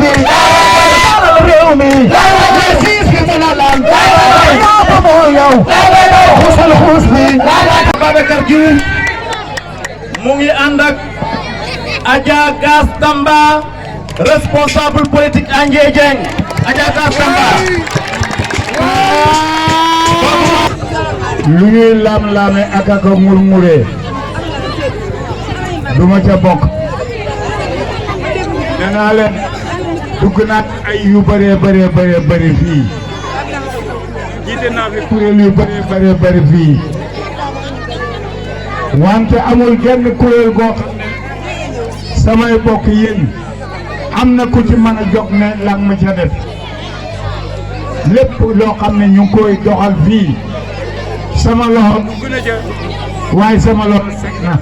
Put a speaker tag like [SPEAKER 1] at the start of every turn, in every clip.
[SPEAKER 1] bi réew mi siis bi mën a lan yaa ko moo yow xusal xuus bi Babacar Diouf mu ngi ànd ak Adja Gass Tamba responsable politique à Ndiédiène Adja Gass Tamba
[SPEAKER 2] lu ñuy lam-lame ak ak murmure duma ca bokk nee naa leen dugg naa ay yu bëree fii jiite naa fi kuréel yu bëree fii wante amul genn kuréel goo xam ne samay bokk yéen am na ku ci mën a jóg ne lang ma ca def lépp loo xam ne ñu ngi koy doxal fii sama loxo waaye sama loxo seg na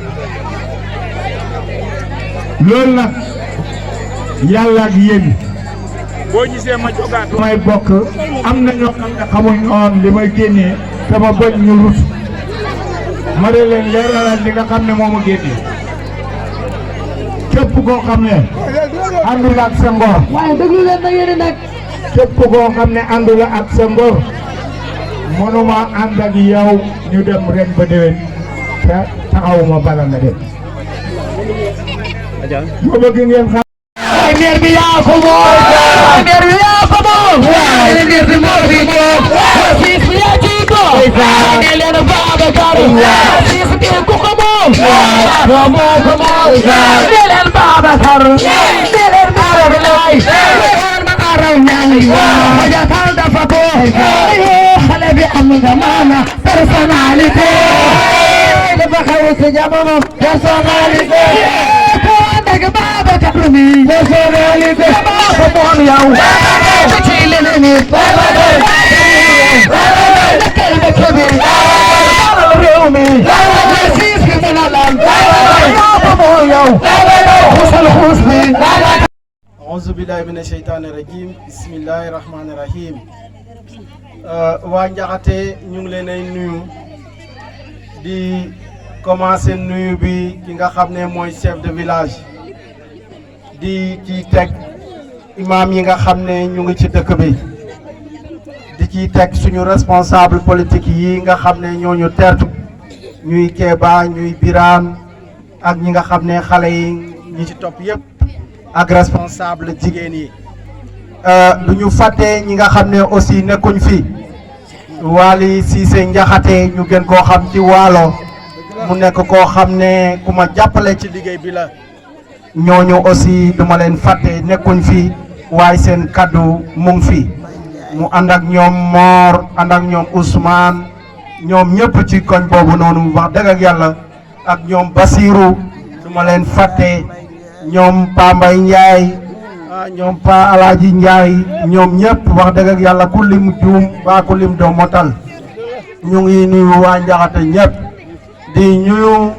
[SPEAKER 2] loolu nag yàlla ak yéen boo gisee ma jogaat may bokk am na ñoo xam ne xamuñ noon li may génnee te ma bañ ñu rus ma de leen leeralal li nga xam ne moo ma génnee képp koo xam ne àndul ak sa ngor
[SPEAKER 1] waaye déglu leen na yéen nag
[SPEAKER 2] képp koo xam ne àndul ak sa ngor mënuma ànd ak yow ñu dem ren ba déwén te taxawuma bala nga dem ma bëgg ngeen xam
[SPEAKER 1] maire bi yaa ko moom maire bi yaa ko moom maire bi moo fi moom siis bi yaa ci ko ne leen Babacar siis bi ku ko moom moo ko moom ne leen Babacar ne leen Babacar lay ma araw ñaangi ma jatal dafa ko xale bi am nga maana personnalité dafa xew ci jamono personnalité Babacar mi personnalité ko moom yow ci leneen ni réew mi siis bi mën a lan ko moom yow xusal xuus bi
[SPEAKER 3] auzu billahi mina sheytaani rajim bismillahi rahmaani rahim waa Njaxate ñu ngi leen ay nuyu di commencer nuyu bi ki nga xam ne mooy chef de village di ci teg imam yi nga xam ne ñu ngi ci dëkk bi di ci teg suñu responsable politique yi nga xam ne ñooñu tertu ñuy Kéba ñuy Birane ak ñi nga xam ne xale yi ñi ci topp yëpp ak responsable jigéen yi du ñu fàtte ñi nga xam ne aussi nekkuñ fi Waly Cissé Njaxate ñu gën koo xam ci waalo mu nekk koo xam ne ku ma jàppale ci liggéey bi la ñooñu aussi duma leen fàtte nekkuñ fi waaye seen kaddu mu ngi fi mu ànd ak ñoom Mor ànd ak ñoom Ousmane ñoom ñëpp ci koñ boobu noonu wax dëgg ak yàlla ak ñoom Basirou duma leen fàtte ñoom Pa Mbay Ndiaye ñoom Pa Alaaji Ndiaye ñoom ñëpp wax dëgg ak yàlla ku lim juum ba ku lim doo motal ñu ngi nuyu waa Njaxate ñëpp di ñuyu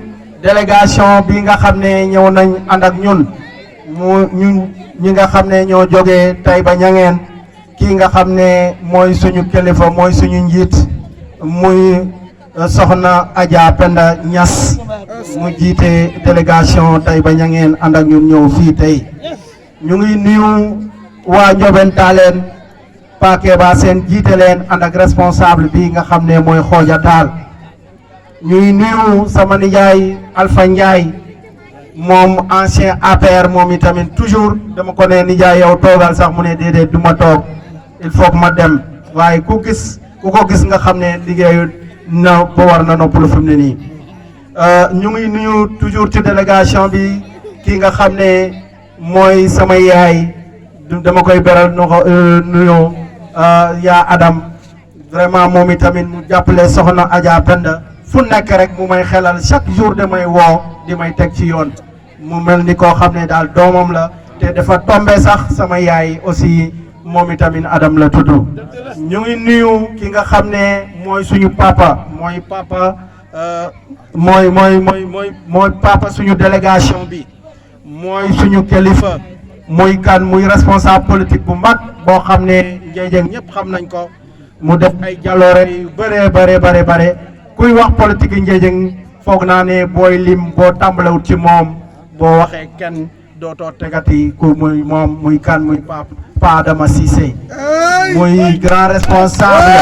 [SPEAKER 3] délégation bi nga xam ne ñëw nañ ànd ak ñun ñi nga xam ne ñoo jógee Taïba Niangène kii nga xam ne mooy suñu kilifa mooy suñu njiit muy soxna Adja Penda Niass mu jiite délégation Taïba Niangène ànd ak ñun ñëw fii tey ñu ngi nuyu waa Ndiobène Tallène Pa Kéba Sène jiite leen ànd ak responsable bi nga xam ne mooy Xooja Taal ñuy nuyu sama nijaay Alpha Ndiaye moom ancien APR moom itamit toujours dama ko ne nijaay yow toogal sax mu ne déedéet du ma toog il faut que ma dem waaye ku ko gis nga xam ne liggéeyu na ba war na noppalu fi mu ne nii ñu ngi nuyu toujours ci délégation bi ki nga xam ne mooy sama yaay dama koy beral nuyoo yaa Adam vraiment moom itamit mu jàppale soxna Adja Penda fu nekk rek mu may xelal chaque jour damay woo di may teg ci yoon mu mel ni koo xam ne daal doomam la te dafa tombé sax sama yaay aussi moom itamit Adam la tudd ñu ngi nuyu ki nga xam ne mooy suñu papa mooy papa suñu délégation bi mooy suñu kilifa muy kan muy responsable politique bu mag boo xam ne Ndiédiène ñëpp xam nañ ko mu def ay jaloore yu bare kuy wax politique yi Ndiédiène foog naa ne booy lim boo tàmbalewut ci moom boo waxee kenn dootoo tegati ku muy moom muy kan muy Pa Adama Cissé muy grand responsable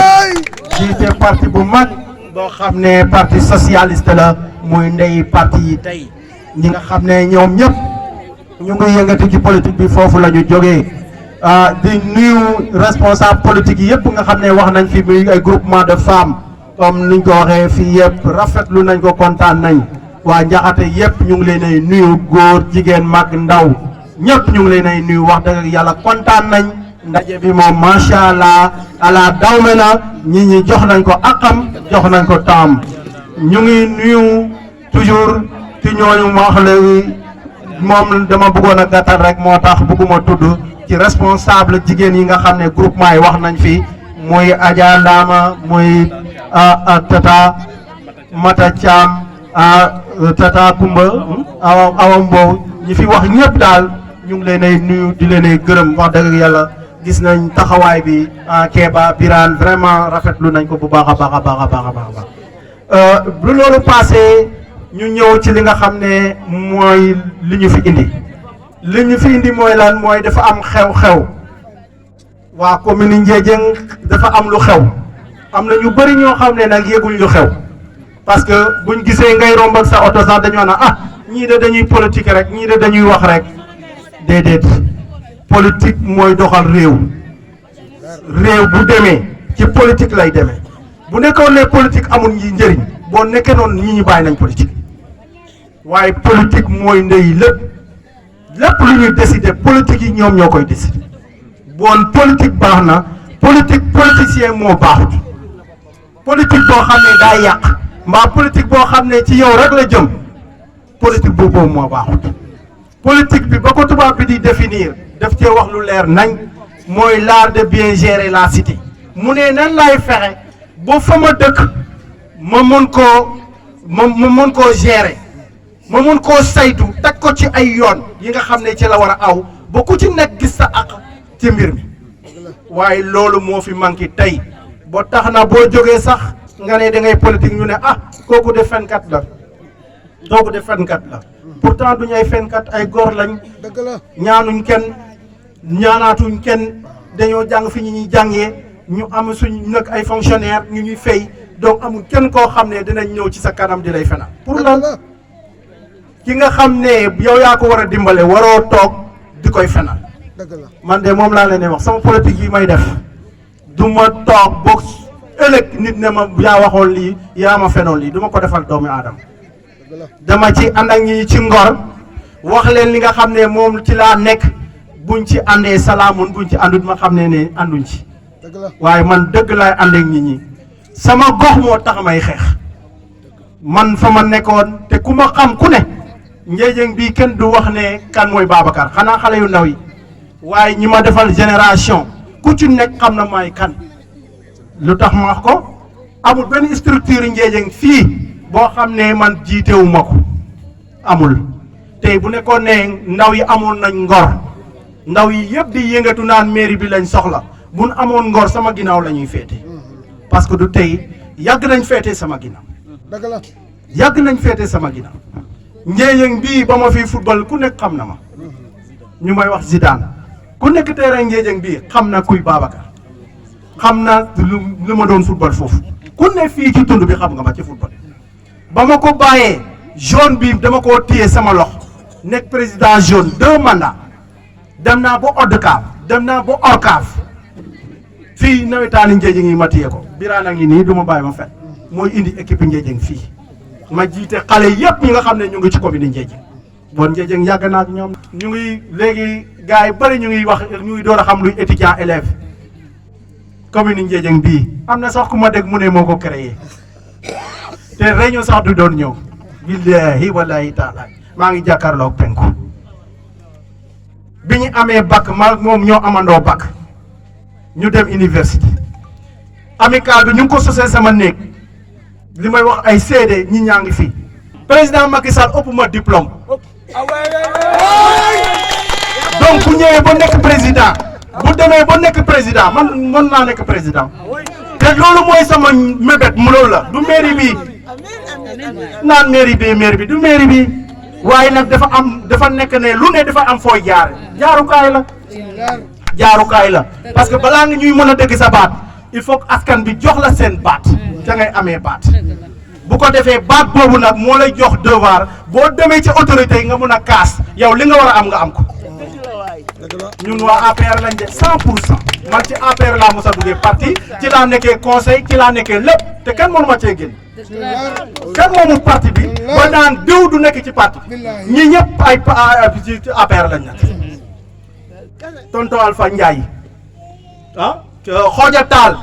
[SPEAKER 3] jiite parti bu mag boo xam ne parti socialiste la muy ndey parti yi tey ñi nga xam ne ñoom ñëpp ñu ngi yëngati ci politique bi foofu la ñu jógee di nuyu responsable politique yi yëpp nga xam ne wax nañ fi muy ay groupement de femmes comme niñ ko waxee fii yëpp rafetlu nañ ko kontaan nañ waa Njaxate yëpp ñu ngi leen ay nuyu góor jigéen mag ndaw ñëpp ñu ngi leen ay nuyu wax dëgg yàlla kontaan nañ ndaje bi moom macha allah ala dawme na ñi jox nañ ko akam jox nañ ko taam ñu ngi nuyu toujours ci ñooñu ma wax léegi moom dama bëggoon a gàttal rek moo tax bëgguma tudd ci responsable jigéen yi nga xam ne groupement yi wax nañ fi muy Adja Ndama muy Tata Mata Thiam Tata Kumba Awa Mbow ñi fi wax ñëpp daal ñu ngi leen ay nuyu di leen ay gërëm wax dëgg yàlla gis nañ taxawaay bi Kéba Birane vraiment rafetlu nañ ko bu baax a baax a baax a baax a baax bu loolu passé ñu ñëw ci li nga xam ne mooy li ñu fi indi mooy lan mooy dafa am xew-xew waa commune Ndiédiène dafa am lu xew am na ñu bëri ñoo xam ne nag yëguñ lu xew parce que buñ gisee ngay romb ak sa oto sax dañoo na ñii de dañuy politique rek ñii de dañuy wax rek déedéet politique mooy doxal réew bu demee ci politique lay demee bu nekkoon ne politique amul njëriñ boo nekkee noonu ñi ñu bàyyi nañ politique waaye politique mooy ndey lépp lu ñuy décider politique yi ñoom ñoo koy décider bon politique baax na politicien moo baaxut politique boo xam ne daa yàq mbaa politique boo xam ne ci yow rek la jëm politique boobu moo baaxut politique bi ba ko tubaab bi di définir daf cee wax lu leer nañ mooy l'art de bien gérer la cité mu ne nan lay fexe ba fa ma dëkk ma mën koo gérer ma mën koo saytu teg ko ci ay yoon yi nga xam ne ci la war a aw ba ku ci nekk gis sa àq ci mbir mi waaye loolu moo fi manqué tey ba tax na boo jógee sax nga ne da ngay politique ñu ne kooku de fenkat la pourtant duñu ay fenkat ay góor lañ ñaanuñ kenn ñaanaatuñ kenn dañoo jàng fi ñuy jàngee ñu am suñ nag ay fonctionnaire ñu ñuy fay donc amul kenn koo xam ne dinañ ñëw ci sa kanam di lay fenal pour lan ki nga xam ne yow yaa ko war a dimbale waroo toog di koy fenal man de moom laa leen di wax sama politique yi may def du ma toog boog ëllëg nit ne ma yaa waxoon lii yaa ma fenoon lii du ma ko defal doomu aadama dama ci ànd ak ñi ci ngor wax leen li nga xam ne moom ci laa nekk buñ ci àndee salaamun buñ ci àndut ma xam ne ànduñ ci waaye man dëgg laay ànd ak ñi sama gox moo tax may xeex man fa ma nekkoon te ku ma xam ku ne Ndiédiène bii kenn du wax ne kan mooy Babacar xanaa xale yu ndaw yi waaye ñi ma defal génération ku ci nekk xam na maay kan lu tax ma wax ko amul benn structure Ndiédiène fii boo xam ne man jiitewu ma ko amul tey bu nekkoon ne ndaw yi amoon nañ ngor ndaw yi yëpp di yëngatu naan mairie bi lañ soxla buñ amoon ngor sama ginnaaw la ñuy féete parce que du tey yàgg nañ féete sama ginnaaw yàgg nañ féete sama ginnaaw Ndiédiène bii ba ma fi football ku nekk xam na ma ñu may wax Zidane ku nekk terrain Ndiédiène bii xam na kuy Babacar xam na lu ma doon football foofu ku ne fii ci tund bi xam nga ma ci football ba ma ko bàyyee jaune bi dama koo téye sama loxo nekk président jaune 2 mandats dem naa ba ODCAV dem naa ba ORCAV fii nawetaani Ndiédiène yi ma téye ko Birane a ngi nii du ma bàyyi ma fet mooy indi équipe Ndiédiène fii ma jiite xale yëpp ñi nga xam ne ñu ngi ci commune Ndiédiène bon Ndiédiène yàgg naa ak ñoom ñu ngi léegi gars yi bëri ñu ngi wax ñu ngi door a xam luy étudiant élève commune Ndiédiène bii am na sax ku ma dégg mu ne moo ko créé te réunion sax du doon ñëw billahi wallahi taala maa ngi jàkkaarloog penku bi ñu amee bac ma moom ñoo amandoo bac ñu dem université amical bi ñu ngi ko sosee sama néeg li may wax ay seede ñi ñaa ngi fii président Macky Sall ëpp ma diplôme donc bu ñëwee ba nekk président bu demee ba nekk président man mën naa nekk président te loolu mooy sama mébét mu loolu la du mairie bi naan mairie bi du mairie bi waaye nag dafa nekk ne lu ne dafa am fooy jaar jaarukaay la parce que balaa nga ñuy mën a dégg sa baat il faut que askan bi jox la seen baat ca ngay amee baat bu ko defee baat boobu nag moo lay jox devoir boo demee ci autorité yi nga mun a kaas yow li nga war a am nga am ko ñun waa APR lañ de 100% man ci APR laa mos a duggee parti ci laa nekkee conseil ci laa nekkee lépp te kenn mënu ma cee génn kenn moomu parti bi ba naan diw du nekk ci parti ñi ñëpp ay ci APR lañ nekk tonton Alpha Ndiaye Xooja Taal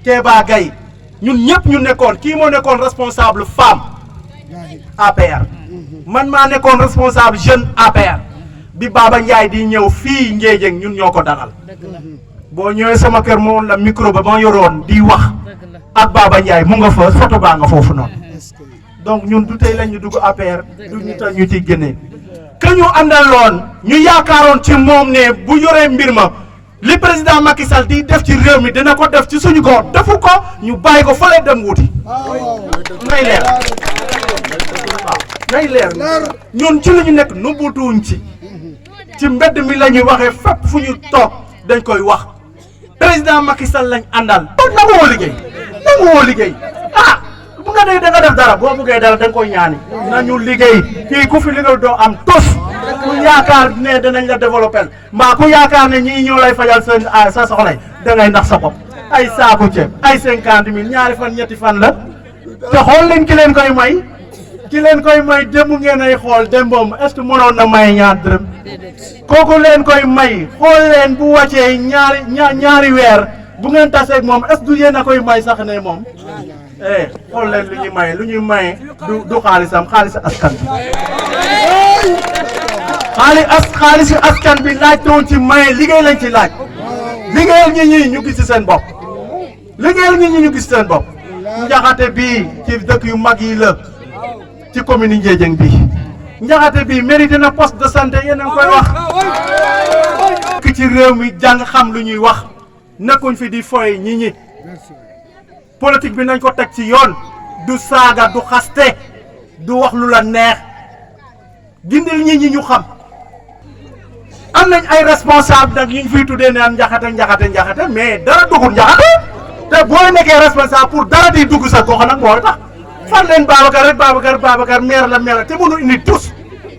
[SPEAKER 3] Kéba Gaye ñun ñëpp ñu nekkoon kii moo nekkoon responsable femme APR man maa nekkoon responsable jeune APR bi Baba Ndiaye di ñëw fii Ndiédiène ñun ñoo ko dalal boo ñëwee sama kër moo la micro ba ma yoroon di wax ak Baba Ndiaye mu nga fa photo baa nga foofu noonu donc ñun du tey lañ ñu dugg APR du ñu tax ñu ciy génnee que ñu àndaloon ñu yaakaaroon ci moom ne bu yoree mbir ma li président Macky Sall di def ci réew mi dina ko def ci suñu gox defu ko ñu bàyyi ko fële dem wuti nay leer waaw nay leer ñun ci la ñu nekk nubbutuwuñ ci mbedd mi la ñuy waxee fépp fu ñu toog dañ koy wax président Macky Sall lañ àndal nangu woo liggéey bu nga dee da nga def dara boo bëggee dara da nga koy ñaani nañu liggéey kii ku fi liggéey doo am tos ku yaakaar ne danañ la développé mbaa ku yaakaar ne ñii ñoo lay fajal sa soxla da ngay nax sa bopp ay saaku ceeb ay 50 000 ñaari fan ñetti fan la te xool leen ki leen koy may démb ngeen ay xool démboom est-ce que mënoon na may ñaar dërëm kooku leen koy may xool leen bu wàccee ñaari weer bu ngeen taseeg moom est-ce que du yéen a koy may sax ne moom xool leen lu ñuy maye du xaalisam xaalis askan bi xaalis askan bi laaj toon ci maye liggéey lañ ci laaj liggéeyal ñi ñu gis ci seen bopp njaxate bii ci dëkk yu mag yi la ci commune Ndiédiène bi njaxate bii mérité na poste de santé yéen a ngi koy wax ki ci réew mi jàng xam lu ñuy wax nekkuñ fi di foy ñi politique bi nañ ko teg ci yoon du saaga du xaste du wax lu la neex gindil ñi ñu xam am nañ ay responsable nag ñu fiy tuddee naan njaxate mais dara dugul njaxate te boo nekkee responsable pour dara di dugg sa gox nag moo tax fan leen Babacar maire la te mënu indi tous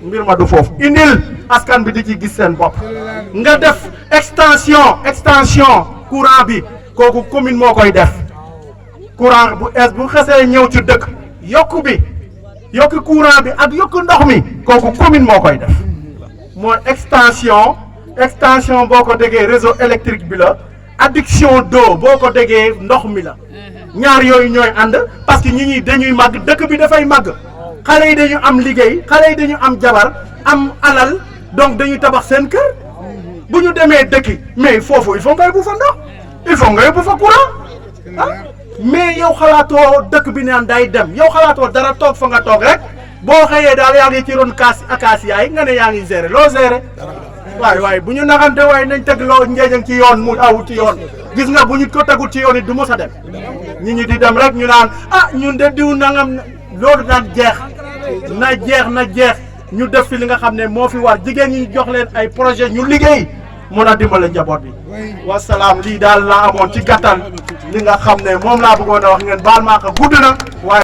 [SPEAKER 3] mbir ma du foofu indil askan bi di ci gis seen bopp nga def extension courant bi kooku commune moo koy def courant bu xesee ñëw ci dëkk yokku courant bi ak yokku ndox mi kooku commune moo koy def mooy extension boo ko déggee réseau électrique bi la adduction d'eau boo ko déggee ndox mi la ñaar yooyu ñooy ànd parce que ñi dañuy màgg dëkk bi dafay màgg xale yi dañu am liggéey xale yi dañu am jabar am alal donc dañuy tabax seen kër bu ñu demee dëkki mais foofu il faut nga yóbbu fa ndox il faut nga yóbbu fa courant mais yow xalaatoo dëkk bi naan day dem yow xalaatoo dara toog fa nga toog rek boo xëyee daal yaa ngi ci ron akaasiya yi nga ne yaa ngi gérer loo gérer waaye bu ñu naxante waaye nañ teg loo Ndiédiène ci yoon mu aw ci yoon gis nga bu ñu ko tegul ci yoon it du mos a dem ñi di dem rek ñu naan ñun de diw nangam loolu daan na jeex ñu def fi li nga xam ne moo fi war jigéen ñi jox leen ay projet ñu liggéey mën a dimbale njaboot bi wasalaam lii daal laa amoon ci gàttal li nga xam ne moom laa bëggoon a wax ngeen baal maa ko gudd na waaye